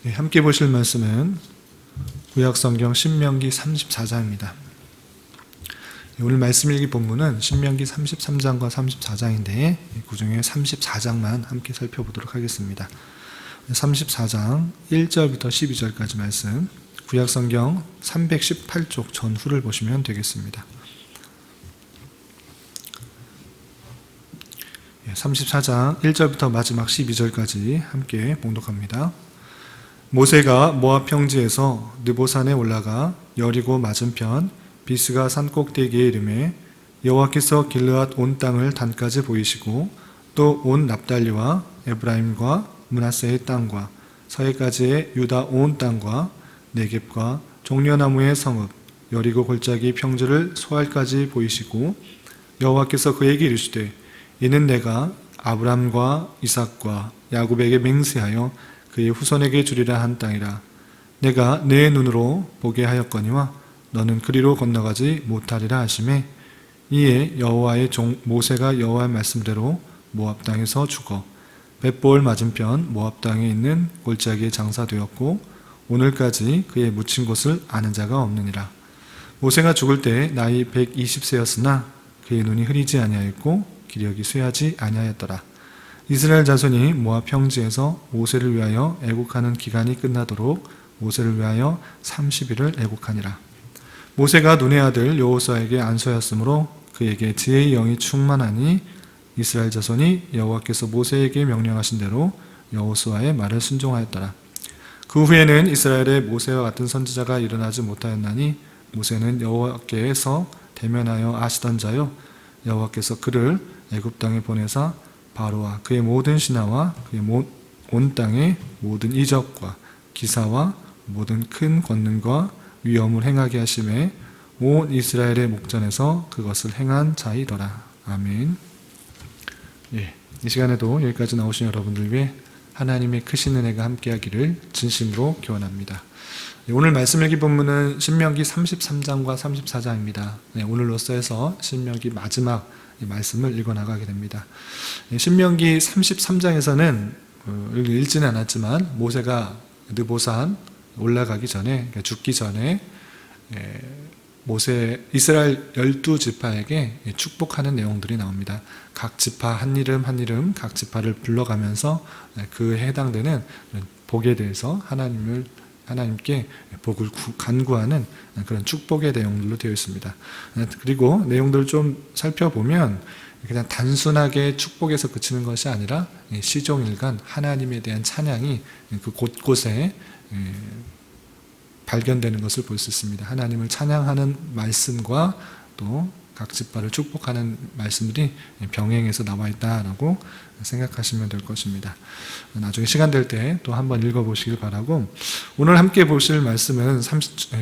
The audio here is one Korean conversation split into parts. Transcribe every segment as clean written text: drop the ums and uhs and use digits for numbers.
함께 보실 말씀은 구약성경 신명기 34장입니다. 오늘 말씀 일기 본문은 신명기 33장과 34장인데 그 중에 34장만 함께 살펴보도록 하겠습니다. 34장 1절부터 12절까지 말씀, 구약성경 318쪽 전후를 보시면 되겠습니다. 34장 1절부터 마지막 12절까지 함께 봉독합니다. 모세가 모압 평지에서 느보산에 올라가 여리고 맞은편 비스가 산 꼭대기에 이르매 여호와께서 길르앗 온 땅을 단까지 보이시고 또 온 납달리와 에브라임과 므낫세의 땅과 서해까지의 유다 온 땅과 네겝과 종려나무의 성읍 여리고 골짜기 평지를 소알까지 보이시고 여호와께서 그에게 이르시되 이는 내가 아브람과 이삭과 야곱에게 맹세하여 그의 후손에게 주리라 한 땅이라. 내가 내 눈으로 보게 하였거니와 너는 그리로 건너가지 못하리라 하시매 이에 여호와의 종 모세가 여호와의 말씀대로 모압 땅에서 죽어 벳보을 맞은편 모압 땅에 있는 골짜기에 장사되었고 오늘까지 그의 묻힌 곳을 아는 자가 없느니라. 모세가 죽을 때 나이 120세였으나 그의 눈이 흐리지 아니하였고 기력이 쇠하지 아니하였더라. 이스라엘 자손이 모압 평지에서 모세를 위하여 애국하는 기간이 끝나도록 모세를 위하여 30일을 애국하니라. 모세가 눈의 아들 여호수아에게 안수하였으므로 그에게 지혜의 영이 충만하니 이스라엘 자손이 여호와께서 모세에게 명령하신 대로 여호수아의 말을 순종하였더라. 그 후에는 이스라엘에 모세와 같은 선지자가 일어나지 못하였나니 모세는 여호와께서 대면하여 아시던 자요 여호와께서 그를 애굽 땅에 보내사 바로와 그의 모든 신하와 그의 온 땅의 모든 이적과 기사와 모든 큰 권능과 위엄을 행하게 하심에 온 이스라엘의 목전에서 그것을 행한 자이더라. 아멘. 이 시간에도 여기까지 나오신 여러분들 위해 하나님의 크신 은혜가 함께하기를 진심으로 기원합니다. 오늘 말씀 일기 본문은 신명기 33장과 34장입니다. 오늘로써 해서 신명기 마지막 말씀을 읽어나가게 됩니다. 신명기 33장에서는 읽지는 않았지만 모세가 느보산 올라가기 전에, 그러니까 죽기 전에 모세 이스라엘 12지파에게 축복하는 내용들이 나옵니다. 각 지파 한 이름 한 이름 각 지파를 불러가면서 그에 해당되는 복에 대해서 하나님께 복을 간구하는 그런 축복의 내용들로 되어 있습니다. 그리고 내용들을 좀 살펴보면 그냥 단순하게 축복에서 그치는 것이 아니라 시종일관 하나님에 대한 찬양이 그 곳곳에 발견되는 것을 볼 수 있습니다. 하나님을 찬양하는 말씀과 또 각 지파를 축복하는 말씀들이 병행해서 나와 있다라고 생각하시면 될 것입니다. 나중에 시간 될 때 또 한번 읽어보시길 바라고, 오늘 함께 보실 말씀은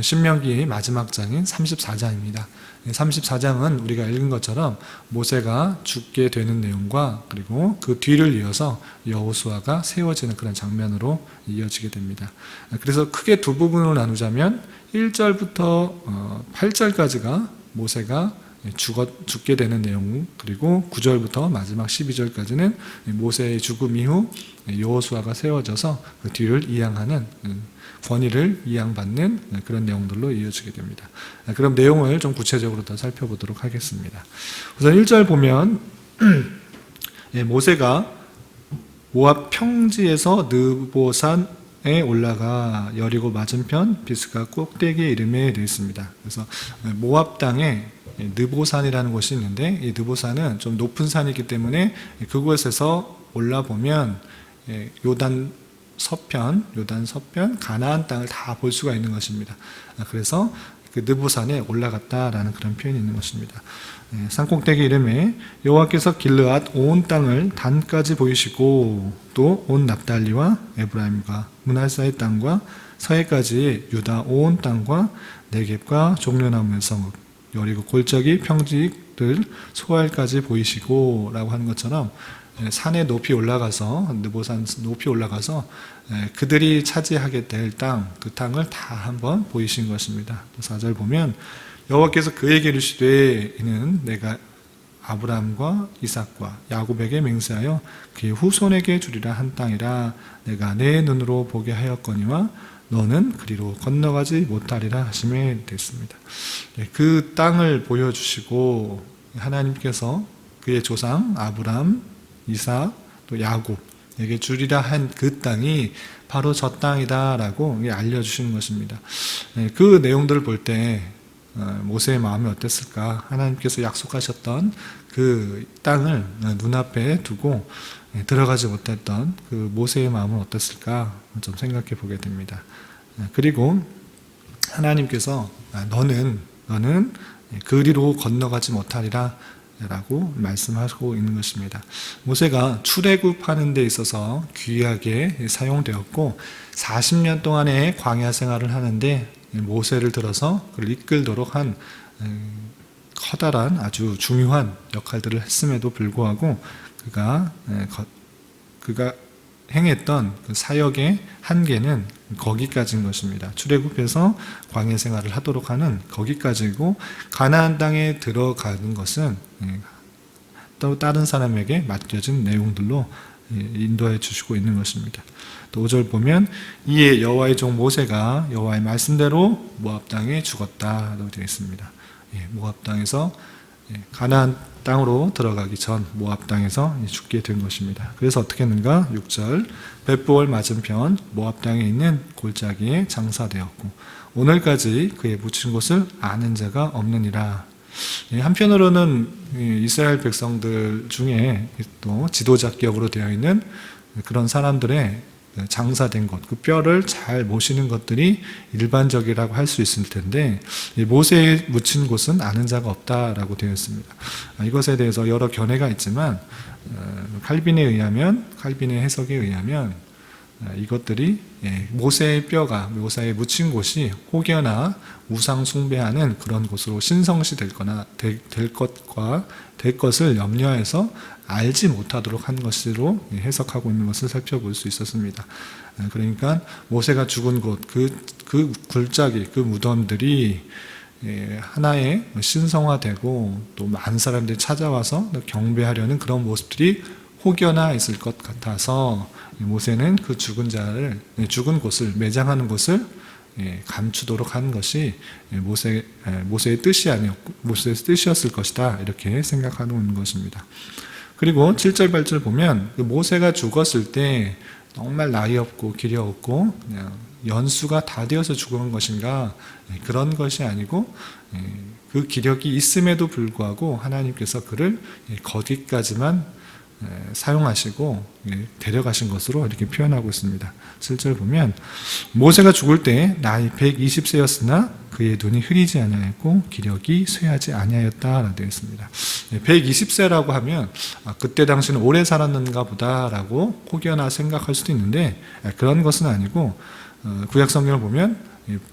신명기의 마지막 장인 34장입니다. 34장은 우리가 읽은 것처럼 모세가 죽게 되는 내용과 그리고 그 뒤를 이어서 여호수아가 세워지는 그런 장면으로 이어지게 됩니다. 그래서 크게 두 부분으로 나누자면 1절부터 8절까지가 모세가 죽게 되는 내용, 그리고 9절부터 마지막 12절까지는 모세의 죽음 이후 여호수아가 세워져서 그 뒤를 이양하는, 권위를 이양받는 그런 내용들로 이어지게 됩니다. 그럼 내용을 좀 구체적으로 더 살펴보도록 하겠습니다. 우선 1절 보면 모세가 모압 평지에서 느보산에 올라가 여리고 맞은편 비스가 꼭대기에 이름에 되어 있습니다. 그래서 모압 땅에 느보산이라는 곳이 있는데 이 느보산은 좀 높은 산이기 때문에 그곳에서 올라보면 요단 서편, 가나안 땅을 다 볼 수가 있는 것입니다. 그래서 그 느보산에 올라갔다라는 그런 표현이 있는 것입니다. 산꼭대기 이름에 여호와께서 길르앗 온 땅을 단까지 보이시고 또 온 납달리와 에브라임과 므낫세의 땅과 서해까지 유다 온 땅과 네겝과 종려나무의 성읍 여리고 골짜기 평지들 소알까지 보이시고 라고 하는 것처럼 산에 높이 올라가서 느보산 높이 올라가서 그들이 차지하게 될 땅, 그 땅을 다 한번 보이신 것입니다. 4절 보면 여호와께서 그에게 이르시되 이는 내가 아브라함과 이삭과 야곱에게 맹세하여 그의 후손에게 주리라 한 땅이라. 내가 내 눈으로 보게 하였거니와 너는 그리로 건너가지 못하리라 하심에 됐습니다. 그 땅을 보여주시고 하나님께서 그의 조상 아브라함, 이삭, 또 야곱에게 주리라 한 그 땅이 바로 저 땅이다라고 알려주시는 것입니다. 그 내용들을 볼 때 모세의 마음이 어땠을까? 하나님께서 약속하셨던 그 땅을 눈앞에 두고 들어가지 못했던 그 모세의 마음은 어땠을까? 좀 생각해 보게 됩니다. 그리고 하나님께서 너는 그리로 건너가지 못하리라 라고 말씀하고 있는 것입니다. 모세가 출애굽하는 데 있어서 귀하게 사용되었고 40년 동안의 광야 생활을 하는데 모세를 들어서 그를 이끌도록 한 커다란 아주 중요한 역할들을 했음에도 불구하고 그가 행했던 그 사역의 한계는 거기까지인 것입니다. 출애굽해서 광야 생활을 하도록 하는 거기까지고, 가나안 땅에 들어가는 것은 또 다른 사람에게 맡겨진 내용들로 인도해 주시고 있는 것입니다. 또 5절 보면 이에 여호와의 종 모세가 여호와의 말씀대로 모압 땅에 죽었다라고 되어 있습니다. 모압 땅에서 가나안 땅으로 들어가기 전 모압 땅에서 죽게 된 것입니다. 그래서 어떻게 했는가? 6절 벳보을 맞은편 모압 땅에 있는 골짜기에 장사되었고 오늘까지 그의 묻힌 곳을 아는 자가 없느니라. 한편으로는 이스라엘 백성들 중에 또 지도자격으로 되어 있는 그런 사람들의 장사된 것, 그 뼈를 잘 모시는 것들이 일반적이라고 할 수 있을 텐데 모세에 묻힌 곳은 아는 자가 없다라고 되어 있습니다. 이것에 대해서 여러 견해가 있지만 칼빈의 해석에 의하면 이것들이 모세의 뼈가 모세에 묻힌 곳이 혹여나 우상 숭배하는 그런 곳으로 신성시 될 것을 염려해서 알지 못하도록 한 것으로 해석하고 있는 것을 살펴볼 수 있었습니다. 그러니까 모세가 죽은 곳, 그 굴짜기, 그 무덤들이 하나의 신성화되고 또 많은 사람들이 찾아와서 경배하려는 그런 모습들이 혹여나 있을 것 같아서 모세는 그 죽은 곳을, 매장하는 곳을 감추도록 한 것이 모세의 뜻이었을 것이다, 이렇게 생각하는 것입니다. 그리고 7절 8절 보면 모세가 죽었을 때 정말 나이 없고 길이 없고 그냥 연수가 다 되어서 죽은 것인가? 그런 것이 아니고 그 기력이 있음에도 불구하고 하나님께서 그를 거기까지만 사용하시고 데려가신 것으로 이렇게 표현하고 있습니다. 7절 보면 모세가 죽을 때 나이 120세였으나 그의 눈이 흐리지 아니하였고 기력이 쇠하지 아니하였다라고 되어 있습니다. 120세라고 하면 그때 당시는 오래 살았는가 보다라고 혹여나 생각할 수도 있는데 그런 것은 아니고 구약 성경을 보면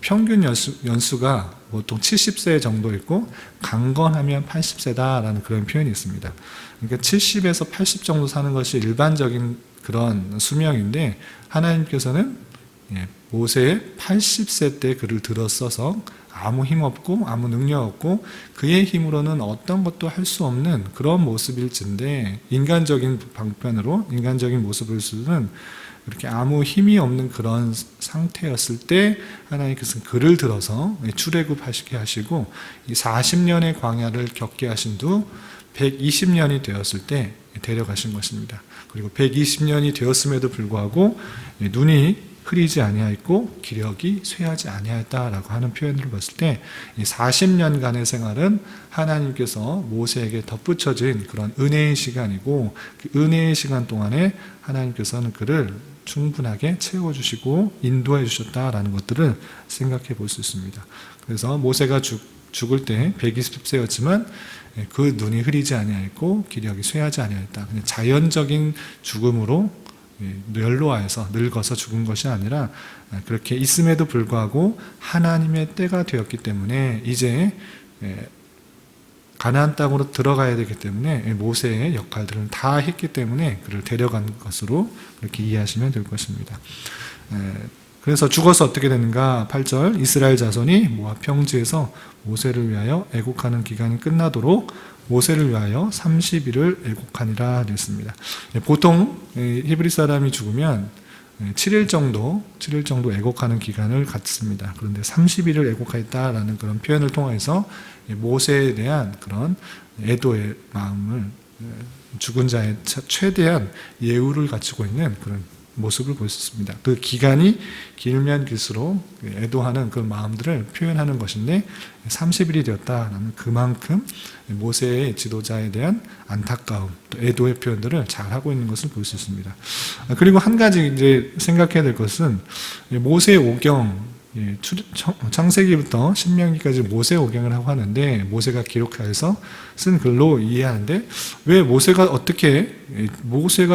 평균 연수가 보통 70세 정도 있고 강건하면 80세다라는 그런 표현이 있습니다. 그러니까 70에서 80 정도 사는 것이 일반적인 그런 수명인데 하나님께서는 모세의 80세 때 그를 들어서서 아무 힘 없고 아무 능력 없고 그의 힘으로는 어떤 것도 할 수 없는 그런 모습일진데 인간적인 방편으로 인간적인 모습으로서는 그렇게 아무 힘이 없는 그런 상태였을 때 하나님께서는 그를 들어서 출애굽하시게 하시고 이 40년의 광야를 겪게 하신 후 120년이 되었을 때 데려가신 것입니다. 그리고 120년이 되었음에도 불구하고 눈이 흐리지 아니하였고 기력이 쇠하지 아니하였다라고 하는 표현을 봤을 때 이 40년간의 생활은 하나님께서 모세에게 덧붙여진 그런 은혜의 시간이고 그 은혜의 시간 동안에 하나님께서는 그를 충분하게 채워주시고 인도해 주셨다라는 것들을 생각해 볼 수 있습니다. 그래서 모세가 죽을 때 120세였지만 그 눈이 흐리지 아니하였고 기력이 쇠하지 아니하였다. 그냥 자연적인 죽음으로 연로하여서 늙어서 죽은 것이 아니라 그렇게 있음에도 불구하고 하나님의 때가 되었기 때문에 이제 가나안 땅으로 들어가야 되기 때문에 모세의 역할들을 다 했기 때문에 그를 데려간 것으로 그렇게 이해하시면 될 것입니다. 그래서 죽어서 어떻게 되는가? 8절 이스라엘 자손이 모압 평지에서 모세를 위하여 애곡하는 기간이 끝나도록 모세를 위하여 30일을 애곡하니라 됐습니다. 보통 히브리 사람이 죽으면 7일 정도 애곡하는 기간을 갖습니다. 그런데 30일을 애곡하였다라는 그런 표현을 통해서 모세에 대한 그런 애도의 마음을, 죽은 자의 최대한 예우를 갖추고 있는 그런 모습을 보였습니다. 그 기간이 길면 길수록 애도하는 그 마음들을 표현하는 것인데 30일이 되었다라는 그만큼 모세의 지도자에 대한 안타까움, 또 애도의 표현들을 잘 하고 있는 것을 볼 수 있습니다. 그리고 한 가지 이제 생각해야 될 것은 모세 오경, 창세기부터 신명기까지 모세 오경을 하고 하는데 모세가 기록해서 쓴 글로 이해하는데 왜 모세가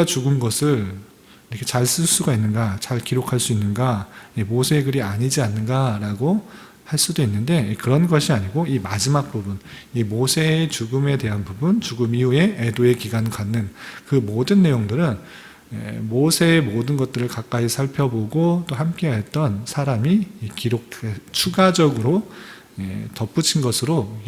죽은 것을 이렇게 잘 쓸 수가 있는가, 잘 기록할 수 있는가, 모세의 글이 아니지 않는가라고 할 수도 있는데 그런 것이 아니고 이 마지막 부분, 이 모세의 죽음에 대한 부분, 죽음 이후에 애도의 기간을 갖는 그 모든 내용들은 모세의 모든 것들을 가까이 살펴보고 또 함께했던 사람이 추가적으로 덧붙인 것으로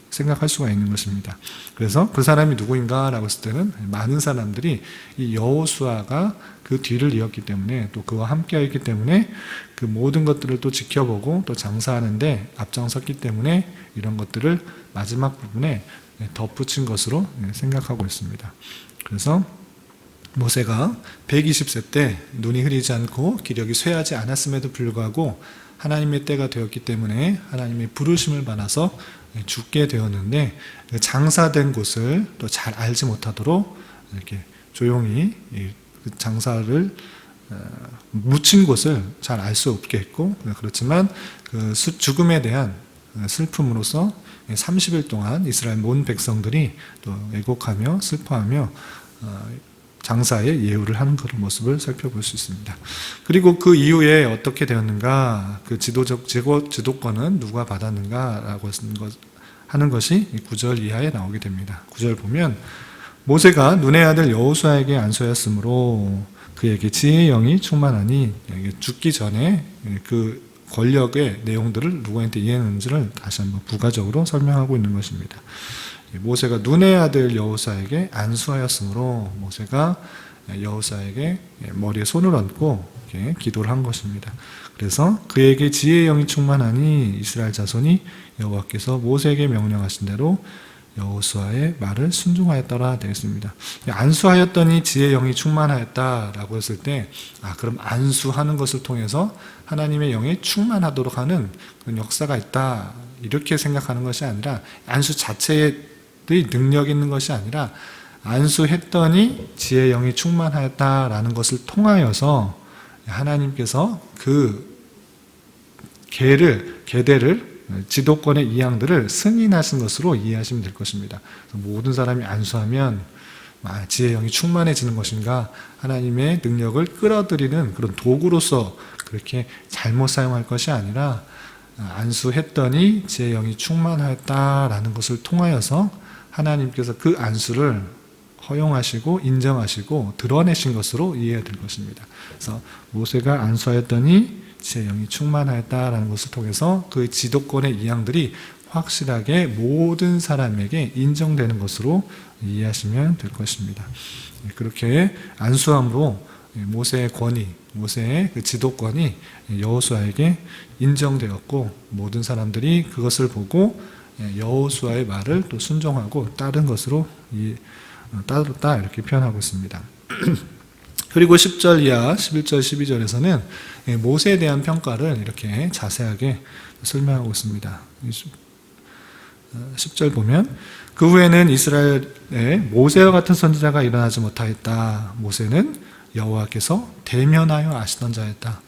생각할 수가 있는 것입니다. 그래서 그 사람이 누구인가라고 했을 때는 많은 사람들이 이 여호수아가 그 뒤를 이었기 때문에 또 그와 함께했기 때문에 그 모든 것들을 또 지켜보고 또 장사하는데 앞장섰기 때문에 이런 것들을 마지막 부분에 덧붙인 것으로 생각하고 있습니다. 그래서 모세가 120세 때 눈이 흐리지 않고 기력이 쇠하지 않았음에도 불구하고 하나님의 때가 되었기 때문에 하나님의 부르심을 받아서 죽게 되었는데 장사된 곳을 또 잘 알지 못하도록 이렇게 조용히 그 장사를 묻힌 곳을 잘 알 수 없게 했고, 그렇지만 그 죽음에 대한 슬픔으로써 30일 동안 이스라엘 온 백성들이 또 애곡하며 슬퍼하며 장사의 예우를 하는 그런 모습을 살펴볼 수 있습니다. 그리고 그 이후에 어떻게 되었는가, 그 지도권은 누가 받았는가라고 하는 것이 9절 이하에 나오게 됩니다. 9절 보면 모세가 눈의 아들 여호수아에게 안수하였으므로 그에게 지혜의 영이 충만하니, 죽기 전에 그 권력의 내용들을 누구한테 이해했는지를 다시 한번 부가적으로 설명하고 있는 것입니다. 모세가 눈의 아들 여호수아에게 안수하였으므로 모세가 여호수아에게 머리에 손을 얹고 이렇게 기도를 한 것입니다. 그래서 그에게 지혜의 영이 충만하니 이스라엘 자손이 여호와께서 모세에게 명령하신 대로 여호수아의 말을 순종하였더라 되어 있습니다. 안수하였더니 지혜의 영이 충만하였다라고 했을 때, 그럼 안수하는 것을 통해서 하나님의 영이 충만하도록 하는 그런 역사가 있다, 이렇게 생각하는 것이 아니라, 안수 자체의 능력이 있는 것이 아니라 안수했더니 지혜의 영이 충만하였다라는 것을 통하여서 하나님께서 그 계대를, 지도권의 이양들을 승인하신 것으로 이해하시면 될 것입니다. 모든 사람이 안수하면 지혜의 영이 충만해지는 것인가, 하나님의 능력을 끌어들이는 그런 도구로서 그렇게 잘못 사용할 것이 아니라, 안수했더니 지혜의 영이 충만하였다라는 것을 통하여서 하나님께서 그 안수를 허용하시고 인정하시고 드러내신 것으로 이해해야 될 것입니다. 그래서 모세가 안수하였더니 지혜의 영이 충만하였다라는 것을 통해서 그 지도권의 이양들이 확실하게 모든 사람에게 인정되는 것으로 이해하시면 될 것입니다. 그렇게 안수함으로 모세의 권위, 모세의 그 지도권이 여호수아에게 인정되었고, 모든 사람들이 그것을 보고 여호수아의 말을 또 순종하고 따른 것으로 따르다, 이렇게 표현하고 있습니다. 그리고 10절 이하 11절 12절에서는 모세에 대한 평가를 이렇게 자세하게 설명하고 있습니다. 10절 보면 그 후에는 이스라엘에 모세와 같은 선지자가 일어나지 못하였다. 모세는 여호와께서 대면하여 아시던 자였다.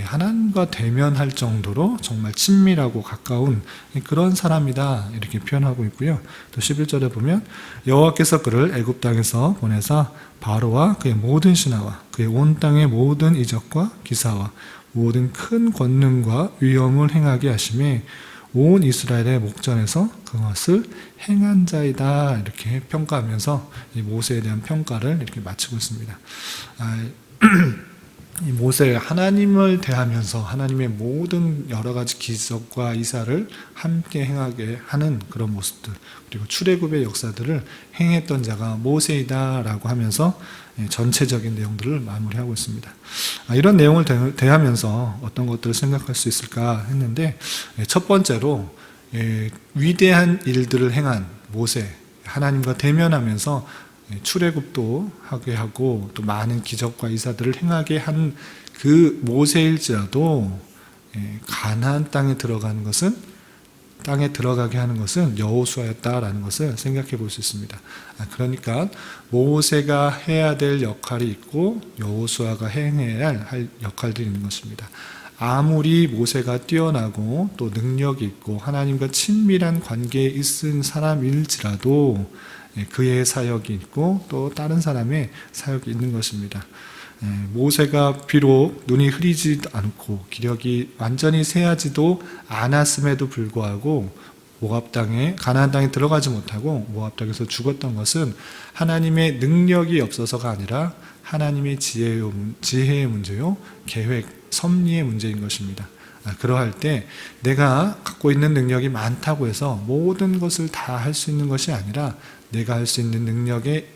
하나님과 대면할 정도로 정말 친밀하고 가까운 그런 사람이다, 이렇게 표현하고 있고요. 또 11절에 보면 여호와께서 그를 애굽 땅에서 보내사 바로와 그의 모든 신하와 그의 온 땅의 모든 이적과 기사와 모든 큰 권능과 위엄을 행하게 하심에 온 이스라엘의 목전에서 그것을 행한 자이다, 이렇게 평가하면서 이 모세에 대한 평가를 이렇게 마치고 있습니다. 이 모세, 하나님을 대하면서 하나님의 모든 여러 가지 기적과 이사를 함께 행하게 하는 그런 모습들, 그리고 출애굽의 역사들을 행했던 자가 모세이다라고 하면서 전체적인 내용들을 마무리하고 있습니다. 이런 내용을 대하면서 어떤 것들을 생각할 수 있을까 했는데, 첫 번째로 위대한 일들을 행한 모세, 하나님과 대면하면서 출애굽도 하게 하고 또 많은 기적과 이사들을 행하게 한 그 모세일지라도 가나안 땅에 들어가게 하는 것은 여호수아였다라는 것을 생각해 볼 수 있습니다. 그러니까 모세가 해야 될 역할이 있고 여호수아가 행해야 할 역할들이 있는 것입니다. 아무리 모세가 뛰어나고 또 능력이 있고 하나님과 친밀한 관계에 있은 사람일지라도 그의 사역이 있고 또 다른 사람의 사역이 있는 것입니다. 모세가 비록 눈이 흐리지 않고 기력이 완전히 쇠하지도 않았음에도 불구하고 가나안 땅에 들어가지 못하고 모압 땅에서 죽었던 것은 하나님의 능력이 없어서가 아니라 하나님의 지혜의 문제요, 계획, 섭리의 문제인 것입니다. 그러할 때 내가 갖고 있는 능력이 많다고 해서 모든 것을 다 할 수 있는 것이 아니라 내가 할 수 있는 능력의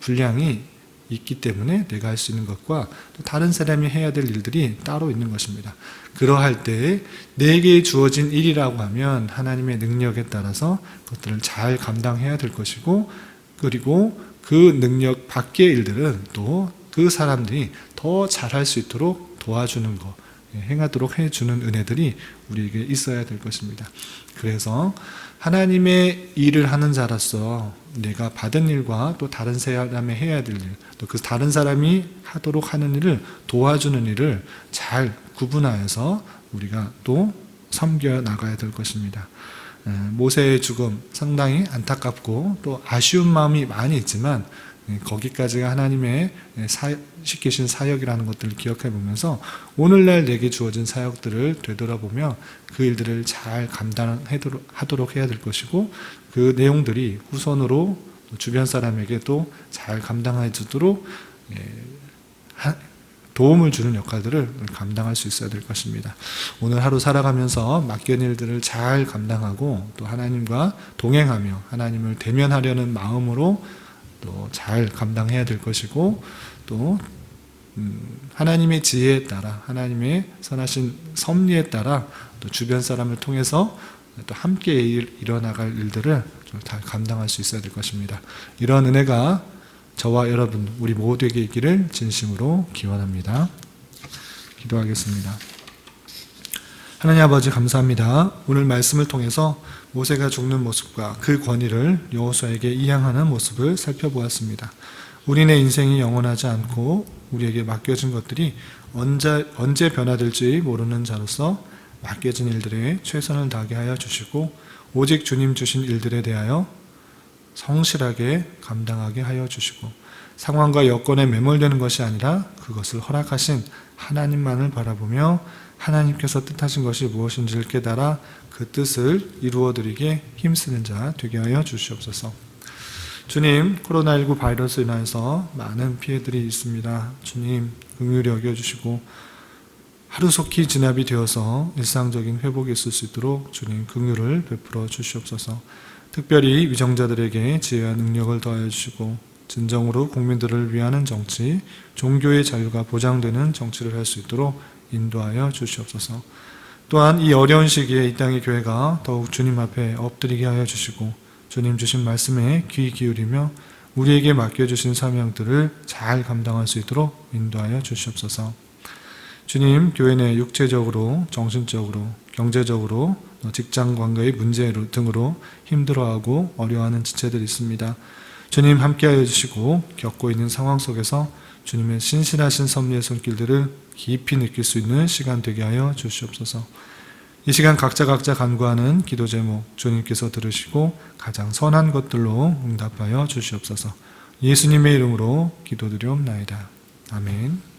분량이 있기 때문에 내가 할 수 있는 것과 또 다른 사람이 해야 될 일들이 따로 있는 것입니다. 그러할 때 내게 주어진 일이라고 하면 하나님의 능력에 따라서 그것들을 잘 감당해야 될 것이고, 그리고 그 능력 밖의 일들은 또 그 사람들이 더 잘할 수 있도록 도와주는 것, 행하도록 해주는 은혜들이 우리에게 있어야 될 것입니다. 그래서 하나님의 일을 하는 자로서 내가 받은 일과 또 다른 사람이 해야 될 일, 또 그 다른 사람이 하도록 하는 일을 도와주는 일을 잘 구분하여서 우리가 또 섬겨 나가야 될 것입니다. 모세의 죽음 상당히 안타깝고 또 아쉬운 마음이 많이 있지만 거기까지가 하나님의 시키신 사역이라는 것들을 기억해 보면서 오늘날 내게 주어진 사역들을 되돌아보며 그 일들을 잘 감당하도록 해야 될 것이고, 그 내용들이 후손으로 주변 사람에게도 잘 감당해 주도록 도움을 주는 역할들을 감당할 수 있어야 될 것입니다. 오늘 하루 살아가면서 맡긴 일들을 잘 감당하고 또 하나님과 동행하며 하나님을 대면하려는 마음으로 또 잘 감당해야 될 것이고, 또 하나님의 지혜에 따라 하나님의 선하신 섭리에 따라 또 주변 사람을 통해서 또 함께 일어나갈 일들을 좀 다 감당할 수 있어야 될 것입니다. 이런 은혜가 저와 여러분 우리 모두에게 있기를 진심으로 기원합니다. 기도하겠습니다. 하나님 아버지 감사합니다. 오늘 말씀을 통해서 모세가 죽는 모습과 그 권위를 여호수아에게 이양하는 모습을 살펴보았습니다. 우리네 인생이 영원하지 않고 우리에게 맡겨진 것들이 언제 변화될지 모르는 자로서 맡겨진 일들에 최선을 다하게 하여 주시고 오직 주님 주신 일들에 대하여 성실하게 감당하게 하여 주시고 상황과 여건에 매몰되는 것이 아니라 그것을 허락하신 하나님만을 바라보며 하나님께서 뜻하신 것이 무엇인지를 깨달아 그 뜻을 이루어드리게 힘쓰는 자 되게 하여 주시옵소서. 주님, 코로나19 바이러스로 인해서 많은 피해들이 있습니다. 주님, 긍휼히 여겨주시고 하루속히 진압이 되어서 일상적인 회복이 있을 수 있도록 주님 긍휼을 베풀어 주시옵소서. 특별히 위정자들에게 지혜와 능력을 더하여 주시고 진정으로 국민들을 위하는 정치, 종교의 자유가 보장되는 정치를 할 수 있도록 인도하여 주시옵소서. 또한 이 어려운 시기에 이 땅의 교회가 더욱 주님 앞에 엎드리게 하여 주시고 주님 주신 말씀에 귀 기울이며 우리에게 맡겨주신 사명들을 잘 감당할 수 있도록 인도하여 주시옵소서. 주님, 교회 내 육체적으로, 정신적으로, 경제적으로, 직장 관계의 문제 등으로 힘들어하고 어려워하는 지체들이 있습니다. 주님 함께하여 주시고 겪고 있는 상황 속에서 주님의 신실하신 섭리의 손길들을 깊이 느낄 수 있는 시간 되게 하여 주시옵소서. 이 시간 각자 간구하는 기도 제목 주님께서 들으시고 가장 선한 것들로 응답하여 주시옵소서. 예수님의 이름으로 기도드리옵나이다. 아멘.